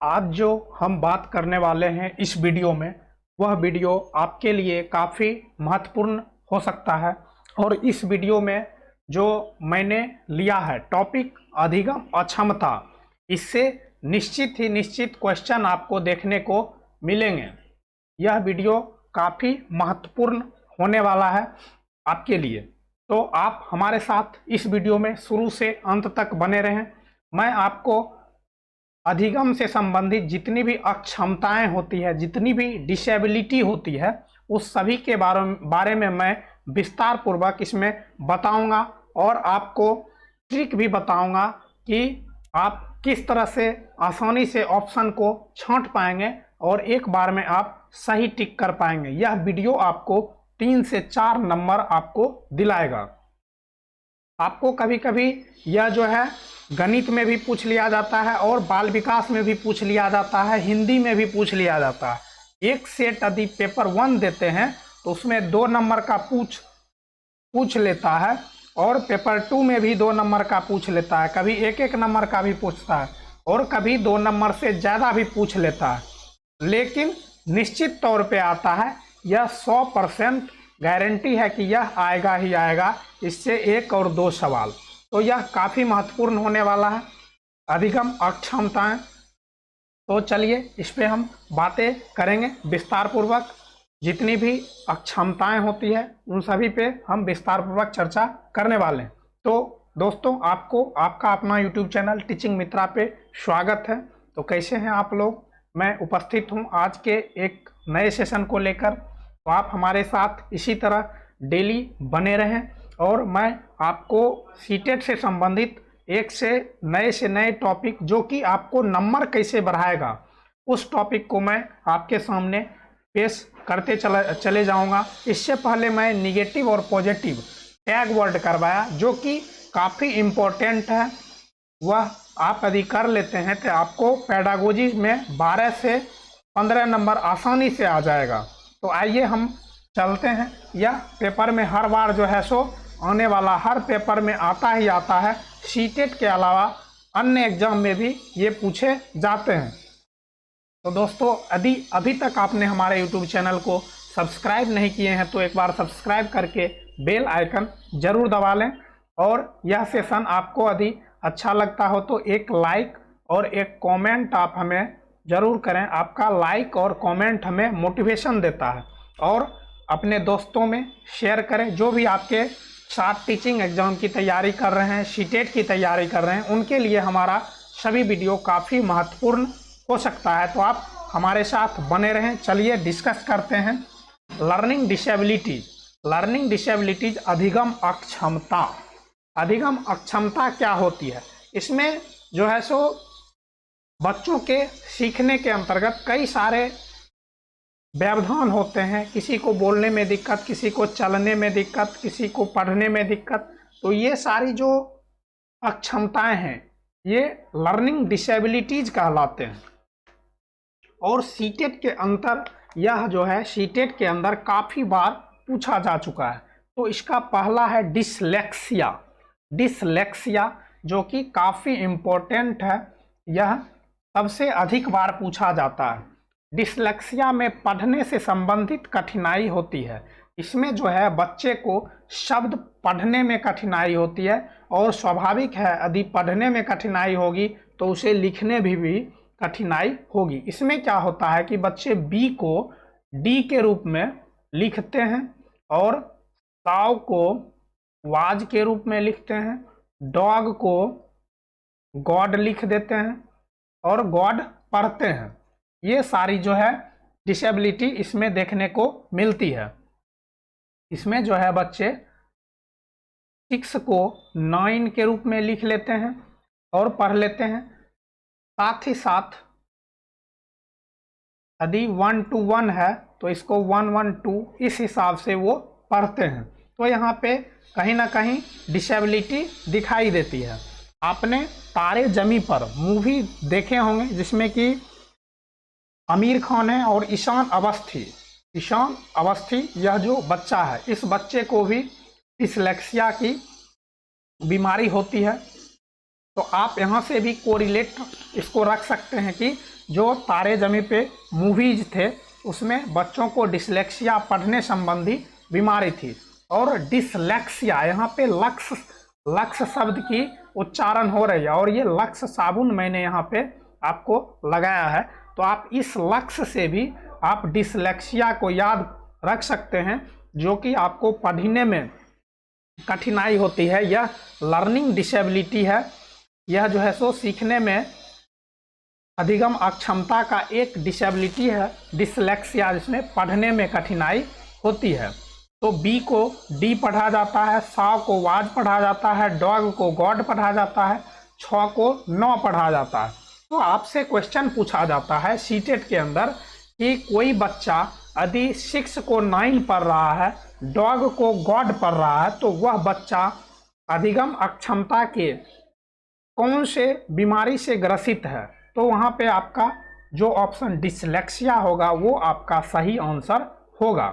आज जो हम बात करने वाले हैं इस वीडियो में, वह वीडियो आपके लिए काफ़ी महत्वपूर्ण हो सकता है। और इस वीडियो में जो मैंने लिया है टॉपिक अधिगम अक्षमता, इससे निश्चित क्वेश्चन आपको देखने को मिलेंगे। यह वीडियो काफ़ी महत्वपूर्ण होने वाला है आपके लिए, तो आप हमारे साथ इस वीडियो में शुरू से अंत तक बने रहें। मैं आपको अधिगम से संबंधित जितनी भी अक्षमताएं होती है, जितनी भी डिसेबिलिटी होती है, उस सभी के बारे में मैं विस्तार पूर्वक इसमें बताऊंगा और आपको ट्रिक भी बताऊंगा कि आप किस तरह से आसानी से ऑप्शन को छांट पाएंगे और एक बार में आप सही टिक कर पाएंगे। यह वीडियो आपको 3 से 4 नंबर आपको दिलाएगा। आपको कभी कभी यह जो है गणित में भी पूछ लिया जाता है और बाल विकास में भी पूछ लिया जाता है, हिंदी में भी पूछ लिया जाता है। एक सेट यदि पेपर 1 देते हैं तो उसमें 2 नंबर का पूछ लेता है और पेपर 2 में भी 2 नंबर का पूछ लेता है, कभी 1 नंबर का भी पूछता है और कभी 2 नंबर से ज़्यादा भी पूछ लेता है। लेकिन निश्चित तौर पे आता है, यह 100% गारंटी है कि यह आएगा ही आएगा, इससे 1 और 2 सवाल। तो यह काफ़ी महत्वपूर्ण होने वाला है, अधिगम अक्षमताएं। तो चलिए इस पे हम बातें करेंगे विस्तार पूर्वक। जितनी भी अक्षमताएं होती है उन सभी पे हम विस्तार पूर्वक चर्चा करने वाले हैं। तो दोस्तों, आपको आपका अपना यूट्यूब चैनल टीचिंग मित्रा पे स्वागत है। तो कैसे हैं आप लोग? मैं उपस्थित हूं आज के एक नए सेशन को लेकर। तो आप हमारे साथ इसी तरह डेली बने रहें और मैं आपको सीटेट से संबंधित एक से नए टॉपिक, जो कि आपको नंबर कैसे बढ़ाएगा, उस टॉपिक को मैं आपके सामने पेश करते चले जाऊंगा। इससे पहले मैं निगेटिव और पॉजिटिव टैग वर्ड करवाया, जो कि काफ़ी इम्पोर्टेंट है। वह आप यदि कर लेते हैं तो आपको पेडागोजी में 12 से 15 नंबर आसानी से आ जाएगा। तो आइए हम चलते हैं। यह पेपर में हर बार जो है सो आने वाला, हर पेपर में आता ही आता है। सीटेट के अलावा अन्य एग्जाम में भी ये पूछे जाते हैं। तो दोस्तों, यदि अभी तक आपने हमारे यूट्यूब चैनल को सब्सक्राइब नहीं किए हैं तो एक बार सब्सक्राइब करके बेल आइकन जरूर दबा लें। और यह सेशन आपको यदि अच्छा लगता हो तो एक लाइक और एक कमेंट आप हमें ज़रूर करें। आपका लाइक और कमेंट हमें मोटिवेशन देता है। और अपने दोस्तों में शेयर करें, जो भी आपके साथ टीचिंग एग्जाम की तैयारी कर रहे हैं, सीटेट की तैयारी कर रहे हैं, उनके लिए हमारा सभी वीडियो काफ़ी महत्वपूर्ण हो सकता है। तो आप हमारे साथ बने रहें। चलिए डिस्कस करते हैं लर्निंग डिसेबिलिटीज अधिगम अक्षमता। अधिगम अक्षमता क्या होती है? इसमें जो है सो बच्चों के सीखने के अंतर्गत कई सारे व्यवधान होते हैं। किसी को बोलने में दिक्कत, किसी को चलने में दिक्कत, किसी को पढ़ने में दिक्कत। तो ये सारी जो अक्षमताएं हैं ये लर्निंग डिसेबिलिटीज कहलाते हैं। और सीटेट के अंदर यह जो है सीटेट के अंदर काफ़ी बार पूछा जा चुका है। तो इसका पहला है डिसलेक्सिया, जो कि काफ़ी इम्पोर्टेंट है। यह सबसे अधिक बार पूछा जाता है। डिसलेक्सिया में पढ़ने से संबंधित कठिनाई होती है। इसमें जो है बच्चे को शब्द पढ़ने में कठिनाई होती है और स्वाभाविक है, यदि पढ़ने में कठिनाई होगी तो उसे लिखने भी कठिनाई होगी। इसमें क्या होता है कि बच्चे बी को डी के रूप में लिखते हैं और काऊ को वाज के रूप में लिखते हैं, डॉग को गॉड लिख देते हैं और गॉड पढ़ते हैं। ये सारी जो है डिसेबिलिटी इसमें देखने को मिलती है। इसमें जो है बच्चे 6 को 9 के रूप में लिख लेते हैं और पढ़ लेते हैं। साथ ही साथ यदि 1 to 1 है तो इसको 1 1 2 इस हिसाब से वो पढ़ते हैं। तो यहाँ पे कहीं ना कहीं डिसेबिलिटी दिखाई देती है। आपने तारे जमी पर मूवी देखे होंगे, जिसमें कि आमिर खान है और ईशान अवस्थी यह जो बच्चा है, इस बच्चे को भी डिसलेक्सिया की बीमारी होती है। तो आप यहाँ से भी कोरिलेट इसको रख सकते हैं कि जो तारे ज़मीं पे मूवीज थे उसमें बच्चों को डिसलेक्सिया पढ़ने संबंधी बीमारी थी, और डिसलेक्सिया यहाँ पे लक्स शब्द की उच्चारण हो रही है, और ये लक्स साबुन मैंने यहाँ पे आपको लगाया है। तो आप इस लक्स से भी आप डिसलेक्सिया को याद रख सकते हैं, जो कि आपको पढ़ने में कठिनाई होती है। यह लर्निंग डिसेबिलिटी है, यह जो है सो सीखने में अधिगम अक्षमता का एक डिसेबिलिटी है डिसलेक्सिया, जिसमें पढ़ने में कठिनाई होती है। तो बी को डी पढ़ा जाता है, सा को वाज पढ़ा जाता है, डॉग को गॉड पढ़ा जाता है, छ को नौ पढ़ा जाता है। तो आपसे क्वेश्चन पूछा जाता है सीटेट के अंदर कि कोई बच्चा यदि 6 को 9 पढ़ रहा है, डॉग को गॉड पढ़ रहा है, तो वह बच्चा अधिगम अक्षमता के कौन से बीमारी से ग्रसित है? तो वहाँ पे आपका जो ऑप्शन डिसलेक्सिया होगा वो आपका सही आंसर होगा।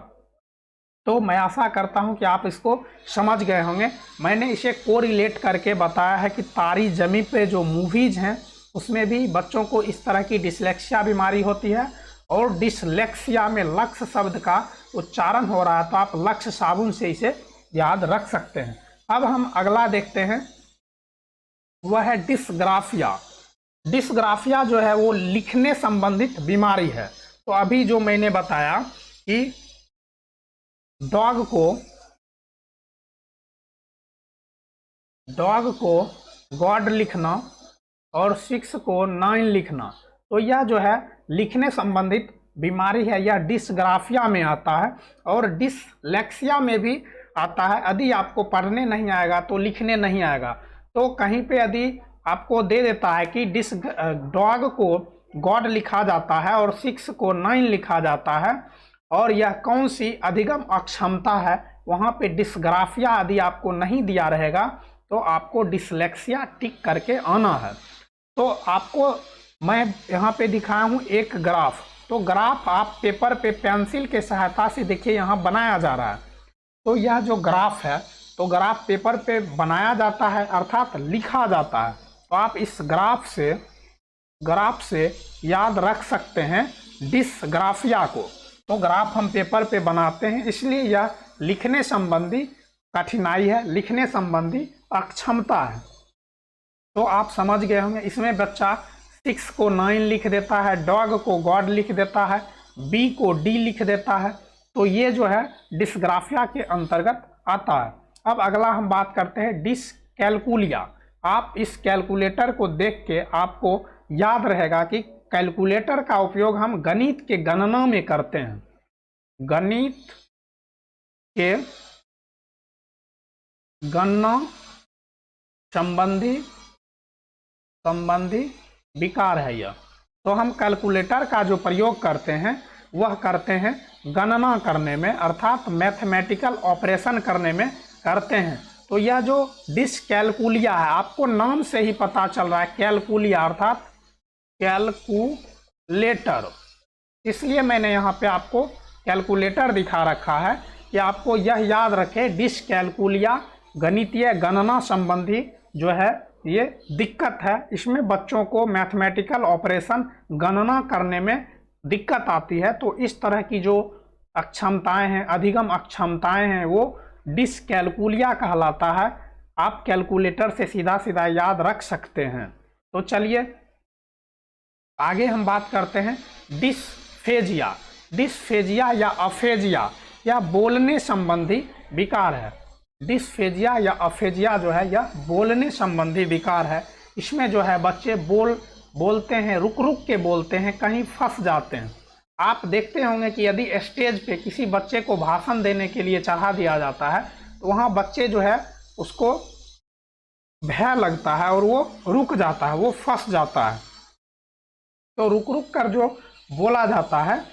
तो मैं आशा करता हूँ कि आप इसको समझ गए होंगे। मैंने इसे कोरिलेट करके बताया है कि तारी ज़मीं पे जो मूवीज हैं उसमें भी बच्चों को इस तरह की डिसलेक्सिया बीमारी होती है, और डिसलेक्सिया में लक्ष्य शब्द का उच्चारण हो रहा है, तो आप लक्ष्य साबुन से इसे याद रख सकते हैं। अब हम अगला देखते हैं, वह है डिसग्राफिया। डिसग्राफिया जो है वो लिखने संबंधित बीमारी है। तो अभी जो मैंने बताया कि डॉग को गॉड लिखना और 6 को 9 लिखना, तो यह जो है लिखने संबंधित बीमारी है, यह डिसग्राफिया में आता है और डिसलेक्सिया में भी आता है। यदि आपको पढ़ने नहीं आएगा तो लिखने नहीं आएगा। तो कहीं पे यदि आपको दे देता है कि डॉग को गॉड लिखा जाता है और 6 को 9 लिखा जाता है, और यह कौन सी अधिगम अक्षमता है, वहाँ पे डिसग्राफिया यदि आपको नहीं दिया रहेगा तो आपको डिसलेक्सिया टिक करके आना है। तो आपको मैं यहाँ पे दिखाया हूँ एक ग्राफ। तो ग्राफ आप पेपर पे पेंसिल के सहायता से देखिए यहाँ बनाया जा रहा है। तो यह जो ग्राफ है, तो ग्राफ पेपर पे बनाया जाता है अर्थात लिखा जाता है। तो आप इस ग्राफ से याद रख सकते हैं डिसग्राफिया को। तो ग्राफ हम पेपर पे बनाते हैं, इसलिए यह लिखने संबंधी कठिनाई है, लिखने संबंधी अक्षमता है। तो आप समझ गए होंगे। इसमें बच्चा 6 को 9 लिख देता है, डॉग को गॉड लिख देता है, बी को डी लिख देता है। तो ये जो है डिसग्राफिया के अंतर्गत आता है। अब अगला हम बात करते हैं डिसकैलकुलिया। आप इस कैलकुलेटर को देख के आपको याद रहेगा कि कैलकुलेटर का उपयोग हम गणित के गणना में करते हैं। गणित के गणना संबंधी विकार है यह। तो हम कैलकुलेटर का जो प्रयोग करते हैं वह करते हैं गणना करने में, अर्थात मैथमेटिकल ऑपरेशन करने में करते हैं। तो यह जो डिसकैलकुलिया है, आपको नाम से ही पता चल रहा है कैलकुलिया अर्थात कैलकुलेटर, इसलिए मैंने यहाँ पे आपको कैलकुलेटर दिखा रखा है कि आपको यह याद रखें डिसकैलकुलिया गणितीय गणना संबंधी जो है ये दिक्कत है। इसमें बच्चों को मैथमेटिकल ऑपरेशन गणना करने में दिक्कत आती है। तो इस तरह की जो अक्षमताएं हैं, अधिगम अक्षमताएं हैं, वो डिसकैलकुलिया कहलाता है। आप कैलकुलेटर से सीधा सीधा याद रख सकते हैं। तो चलिए आगे हम बात करते हैं डिस्फेजिया। डिस्फेजिया या अफेजिया यह बोलने संबंधी विकार है। डिस्फेजिया या अफेजिया जो है यह बोलने संबंधी विकार है। इसमें जो है बच्चे बोलते हैं, रुक रुक के बोलते हैं, कहीं फंस जाते हैं। आप देखते होंगे कि यदि स्टेज पे किसी बच्चे को भाषण देने के लिए चढ़ा दिया जाता है तो वहाँ बच्चे जो है उसको भय लगता है और वो रुक जाता है, वो फंस जाता है। तो रुक रुक कर जो बोला जाता है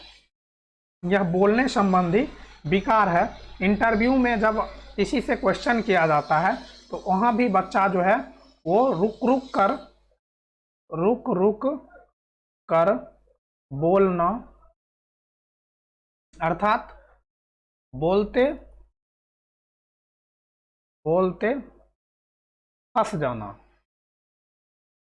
यह बोलने संबंधी विकार है। इंटरव्यू में जब किसी से क्वेश्चन किया जाता है तो वहाँ भी बच्चा जो है वो रुक रुक कर बोलना अर्थात बोलते बोलते फंस जाना।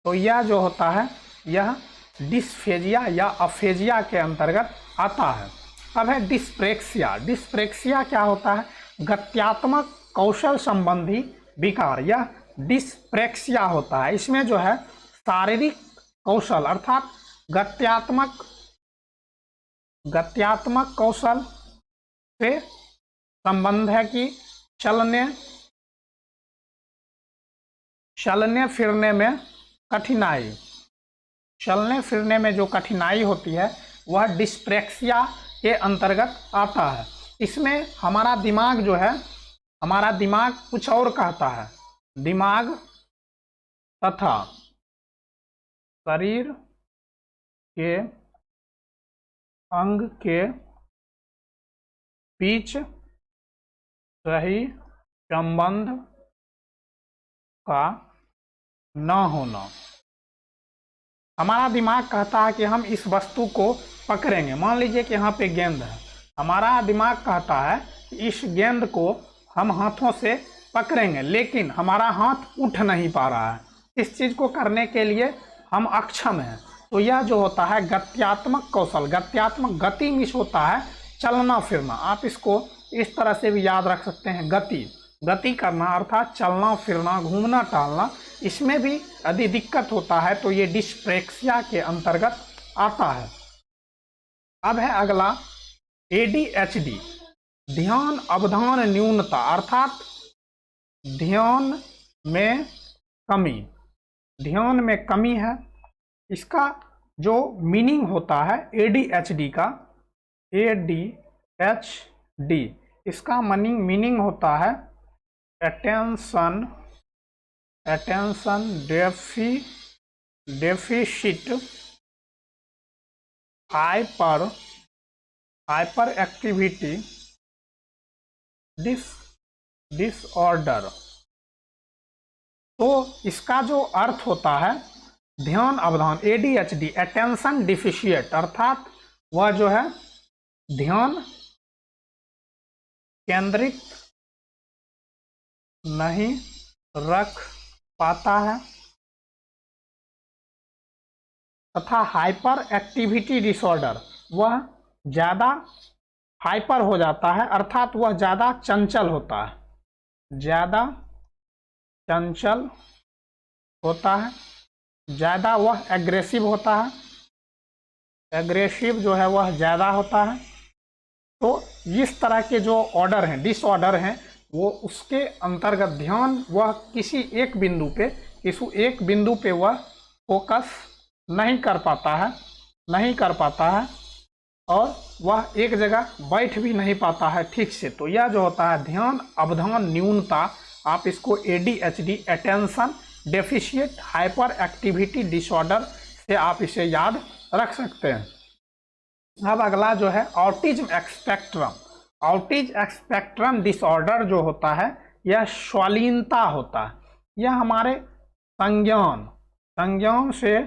तो यह जो होता है यह डिस्फेजिया या अफेजिया के अंतर्गत आता है। अब है डिस्प्रेक्सिया। डिस्प्रेक्सिया क्या होता है? गत्यात्मक कौशल संबंधी विकार, यह डिस्प्रेक्सिया होता है। इसमें जो है शारीरिक कौशल अर्थात गत्यात्मक कौशल से संबंध है कि चलने फिरने में कठिनाई, चलने फिरने में जो कठिनाई होती है वह डिस्प्रेक्सिया के अंतर्गत आता है। इसमें हमारा दिमाग जो है, हमारा दिमाग कुछ और कहता है। दिमाग तथा शरीर के अंग के बीच सही संबंध का न होना। हमारा दिमाग कहता है कि हम इस वस्तु को पकड़ेंगे। मान लीजिए कि यहाँ पे गेंद है, हमारा दिमाग कहता है कि इस गेंद को हम हाथों से पकड़ेंगे, लेकिन हमारा हाथ उठ नहीं पा रहा है। इस चीज़ को करने के लिए हम अक्षम हैं। तो यह जो होता है गत्यात्मक कौशल, गत्यात्मक गति मिस होता है चलना फिरना। आप इसको इस तरह से भी याद रख सकते हैं, गति करना अर्थात चलना फिरना, घूमना टहलना। इसमें भी यदि दिक्कत होता है तो ये डिस्प्रेक्सिया के अंतर्गत आता है। अब है अगला ADHD, ध्यान अवधान न्यूनता अर्थात ध्यान में कमी। ध्यान में कमी है। इसका जो मीनिंग होता है ADHD का, ADHD इसका मीनिंग होता है attention deficit hyper activity disorder. तो इसका जो अर्थ होता है ध्यान अवधान, ADHD अटेंशन डिफिशिएट अर्थात वह जो है ध्यान केंद्रित नहीं रख पाता है, तथा हाइपर एक्टिविटी डिसऑर्डर वह ज़्यादा हाइपर हो जाता है अर्थात वह ज़्यादा चंचल होता है, ज़्यादा चंचल होता है, ज़्यादा वह एग्रेसिव होता है, एग्रेसिव जो है वह ज़्यादा होता है। तो इस तरह के जो ऑर्डर हैं, डिसऑर्डर हैं, वो उसके अंतर्गत ध्यान वह किसी एक बिंदु पे वह फोकस नहीं कर पाता है और वह एक जगह बैठ भी नहीं पाता है ठीक से। तो यह जो होता है ध्यान अवधान न्यूनता, आप इसको ADHD attention deficit hyper activity disorder से आप इसे याद रख सकते हैं। अब अगला जो है autism spectrum. Autism spectrum disorder जो होता है यह स्वालीनता होता है। यह हमारे संज्ञान से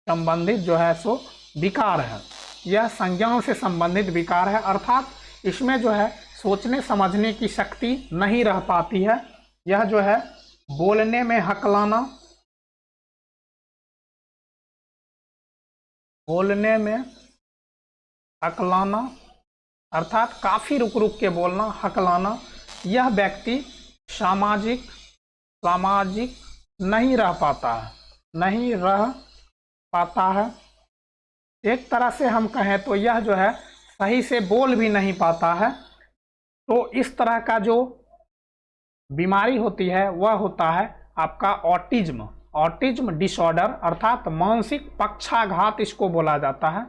संबंधित जो है सो विकार है। यह संज्ञान से संबंधित विकार है अर्थात इसमें जो है सोचने समझने की शक्ति नहीं रह पाती है। यह जो है बोलने में हकलाना अर्थात काफ़ी रुक रुक के बोलना, हकलाना। यह व्यक्ति सामाजिक नहीं रह पाता है। एक तरह से हम कहें तो यह जो है सही से बोल भी नहीं पाता है। तो इस तरह का जो बीमारी होती है वह होता है आपका ऑटिज्म डिसऑर्डर अर्थात मानसिक पक्षाघात इसको बोला जाता है।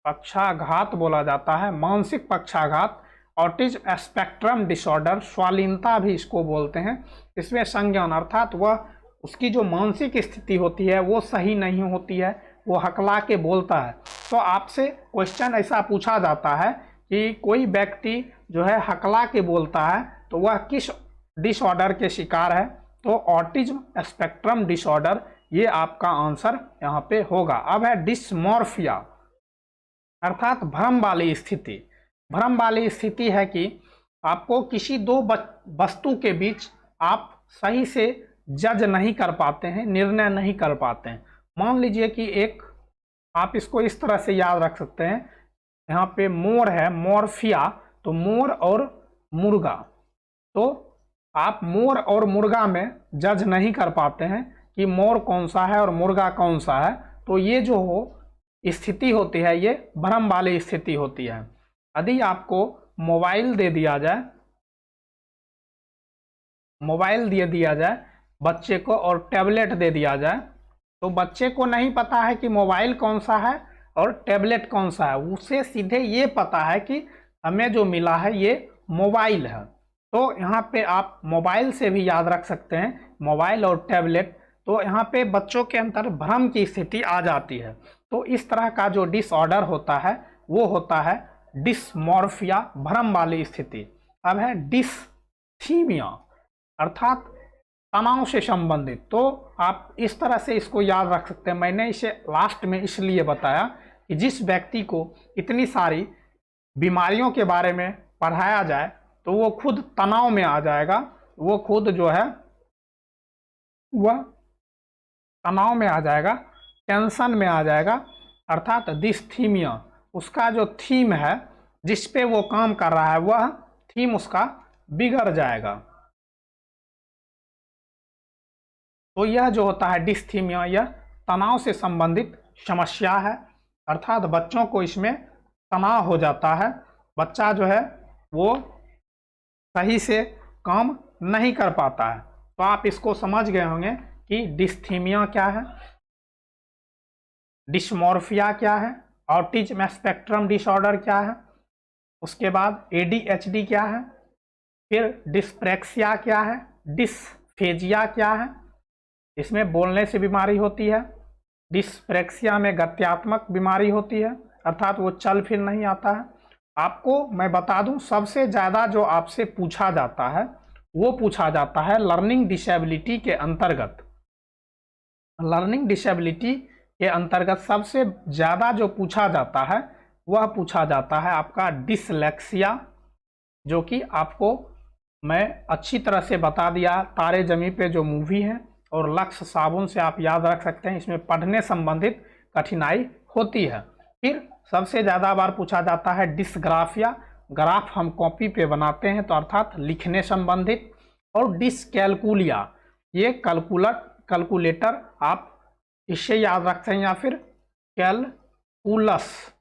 पक्षाघात बोला जाता है, मानसिक पक्षाघात। ऑटिज्म स्पेक्ट्रम डिसऑर्डर, स्वालीनता भी इसको बोलते हैं। इसमें संज्ञान अर्थात वह उसकी जो मानसिक स्थिति होती है वो सही नहीं होती है, वो हकला के बोलता है। तो आपसे क्वेश्चन ऐसा पूछा जाता है कि कोई व्यक्ति जो है हकला के बोलता है तो वह किस डिसऑर्डर के शिकार है? तो ऑटिज्म स्पेक्ट्रम डिसऑर्डर, ये आपका आंसर यहाँ पे होगा। अब है डिस्मॉर्फिया अर्थात भ्रम वाली स्थिति। भ्रम वाली स्थिति है कि आपको किसी दो वस्तु के बीच आप सही से जज नहीं कर पाते हैं, निर्णय नहीं कर पाते हैं। मान लीजिए कि एक, आप इसको इस तरह से याद रख सकते हैं, यहाँ पे मोर है, मोरफिया, तो मोर और मुर्गा, तो आप मोर और मुर्गा में जज नहीं कर पाते हैं कि मोर कौन सा है और मुर्गा कौन सा है। तो ये जो स्थिति होती है ये भ्रम वाली स्थिति होती है। यदि आपको मोबाइल दे दिया जाए, मोबाइल दे दिया जाए बच्चे को और टैबलेट दे दिया जाए, तो बच्चे को नहीं पता है कि मोबाइल कौन सा है और टैबलेट कौन सा है, उसे सीधे ये पता है कि हमें जो मिला है ये मोबाइल है। तो यहाँ पे आप मोबाइल से भी याद रख सकते हैं, मोबाइल और टैबलेट। तो यहाँ पे बच्चों के अंदर भ्रम की स्थिति आ जाती है। तो इस तरह का जो डिसऑर्डर होता है वो होता है डिसमॉर्फिया, भ्रम वाली स्थिति। अब है डिसथीमिया, अर्थात तनाव से संबंधित। तो आप इस तरह से इसको याद रख सकते हैं। मैंने इसे लास्ट में इसलिए बताया कि जिस व्यक्ति को इतनी सारी बीमारियों के बारे में पढ़ाया जाए तो वो खुद तनाव में आ जाएगा, वो खुद जो है वह तनाव में आ जाएगा, टेंशन में आ जाएगा, अर्थात डिसथीमिया। उसका जो थीम है जिस पे वो काम कर रहा है वह थीम उसका बिगड़ जाएगा। तो यह जो होता है डिसथीमिया, यह तनाव से संबंधित समस्या है, अर्थात बच्चों को इसमें तनाव हो जाता है, बच्चा जो है वो सही से काम नहीं कर पाता है। तो आप इसको समझ गए होंगे कि डिसथीमिया क्या है, डिसमॉर्फिया क्या है, ऑटिज्म स्पेक्ट्रम डिसऑर्डर क्या है, उसके बाद ADHD क्या है, फिर डिस्प्रेक्सिया क्या है, डिस्फेजिया क्या है, इसमें बोलने से बीमारी होती है, डिस्प्रेक्सिया में गत्यात्मक बीमारी होती है, अर्थात वो चल फिर नहीं आता है। आपको मैं बता दूं सबसे ज़्यादा जो आपसे पूछा जाता है वो पूछा जाता है लर्निंग डिसेबिलिटी के अंतर्गत। लर्निंग डिसेबिलिटी के अंतर्गत सबसे ज़्यादा जो पूछा जाता है वह पूछा जाता है आपका डिसलेक्सिया, जो कि आपको मैं अच्छी तरह से बता दिया। तारे ज़मीं पे जो मूवी है और लक्ष्य साबुन से आप याद रख सकते हैं, इसमें पढ़ने संबंधित कठिनाई होती है। फिर सबसे ज़्यादा बार पूछा जाता है डिसग्राफिया, ग्राफ हम कॉपी पे बनाते हैं तो अर्थात लिखने संबंधित, और डिसकैलकुलिया, ये कैलकुलेटर आप इससे याद रखते हैं, या फिर कैलकुलस,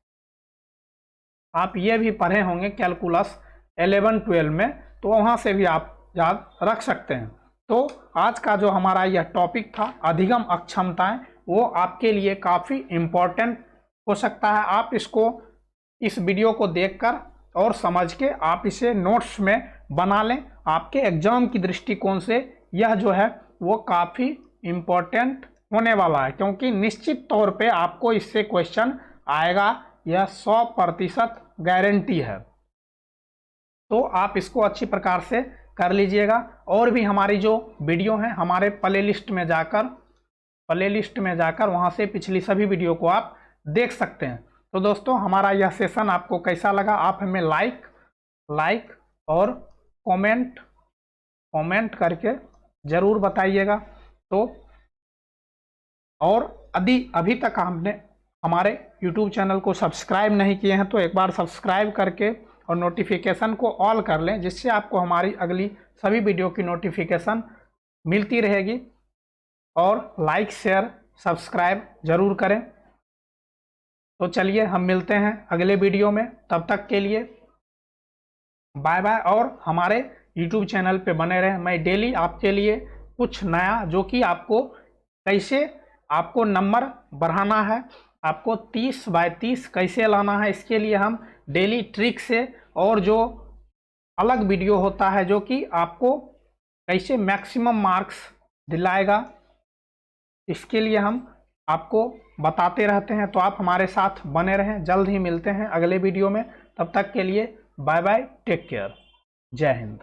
आप ये भी पढ़े होंगे कैलकुलस 11-12 में, तो वहाँ से भी आप याद रख सकते हैं। तो आज का जो हमारा यह टॉपिक था अधिगम अक्षमताएं, वो आपके लिए काफ़ी इम्पोर्टेंट हो सकता है। आप इसको, इस वीडियो को देखकर और समझ के आप इसे नोट्स में बना लें। आपके एग्जाम की दृष्टिकोण से यह जो है वो काफ़ी इम्पोर्टेंट होने वाला है, क्योंकि निश्चित तौर पे आपको इससे क्वेश्चन आएगा, यह 100% गारंटी है। तो आप इसको अच्छी प्रकार से कर लीजिएगा। और भी हमारी जो वीडियो हैं हमारे प्लेलिस्ट में जाकर वहाँ से पिछली सभी वीडियो को आप देख सकते हैं। तो दोस्तों हमारा यह सेशन आपको कैसा लगा, आप हमें लाइक और कमेंट करके ज़रूर बताइएगा। तो और यदि अभी तक हमने हमारे YouTube चैनल को सब्सक्राइब नहीं किए हैं तो एक बार सब्सक्राइब करके और नोटिफिकेशन को ऑल कर लें, जिससे आपको हमारी अगली सभी वीडियो की नोटिफिकेशन मिलती रहेगी। और लाइक शेयर सब्सक्राइब ज़रूर करें। तो चलिए हम मिलते हैं अगले वीडियो में, तब तक के लिए बाय बाय। और हमारे YouTube चैनल पे बने रहें। मैं डेली आपके लिए कुछ नया, जो कि आपको कैसे आपको नंबर बढ़ाना है, आपको 30/30 कैसे लाना है, इसके लिए हम डेली ट्रिक से, और जो अलग वीडियो होता है जो कि आपको कैसे मैक्सिमम मार्क्स दिलाएगा, इसके लिए हम आपको बताते रहते हैं। तो आप हमारे साथ बने रहें। जल्द ही मिलते हैं अगले वीडियो में, तब तक के लिए बाय बाय, टेक केयर, जय हिंद।